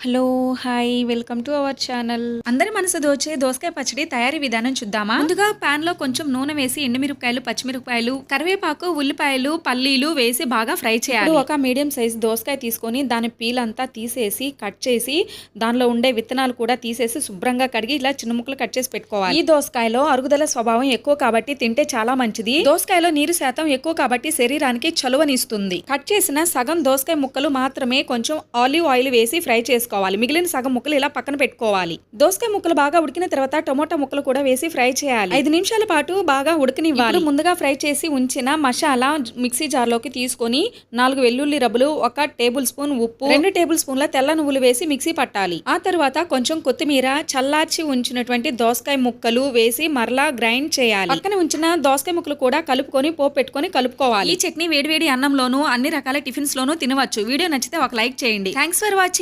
Hello! Hi! Welcome to our channel. అందరి మనసు దోచే దోసకాయ పచ్చడి తయారీ విధానం చూద్దామా? ముందుగా పాన్ లో కొంచెం నూనె వేసి ఎండుమిరపకాయలు, పచ్చిమిరపకాయలు, కరివేపాకు, ఉల్లిపాయలు, పల్లీలు వేసి బాగా ఫ్రై చేయాలి. ఇప్పుడు ఒక మీడియం సైజ్ దోసకాయ తీసుకొని దాని పీల్ అంతా తీసేసి కట్ చేసి దానిలో ఉండే విత్తనాలు కూడా తీసేసి శుభ్రంగా కడిగి ఇలా చిన్న ముక్కలు కట్ చేసి పెట్టుకోవాలి. ఈ దోసకాయలో అరుగుదల స్వభావం ఎక్కువ కాబట్టి తింటే చాలా మంచిది. దోసకాయలో నీరు శాతం ఎక్కువ కాబట్టి శరీరానికి చలువనిస్తుంది. కట్ చేసిన సగం దోసకాయ ముక్కలు మాత్రమే కొంచెం ఆలివ్ ఆయిల్ వేసి ఫ్రై చేసుకోవాలి. మిగిలిన సగం ముక్కలు ఇలా పక్కన పెట్టుకోవాలి. దోసకాయ ముక్కలు బాగా ఉడికిన తర్వాత టమోటా ముక్కలు కూడా వేసి ఫ్రై చేయాలి. 5 నిమిషాల పాటు బాగా ఉడకనివ్వాలి. ముందుగా ఫ్రై చేసి ఉంచిన మసాలా మిక్సీ జార్ లోకి తీసుకొని 4 వెల్లుల్లి రబ్బలు, 1 టేబుల్ స్పూన్ ఉప్పు, 2 టేబుల్ స్పూన్ల తెల్ల నువ్వులు వేసి మిక్సీ పట్టాలి. ఆ తర్వాత కొంచెం కొత్తిమీర, చల్లార్చి ఉంచినటువంటి దోసకాయ ముక్కలు వేసి మరలా గ్రైండ్ చేయాలి. పక్కన ఉంచిన దోసకాయ ముక్కలు కూడా కలుపుకొని పోపు పెట్టుకొని కలుపుకోవాలి. ఈ చట్నీ వేడివేడి అన్నంలోనూ అన్ని రకాల టిఫిన్స్ లోనూ తినవచ్చు. వీడియో నచ్చితే ఒక లైక్ చేయండి. Thanks for watching.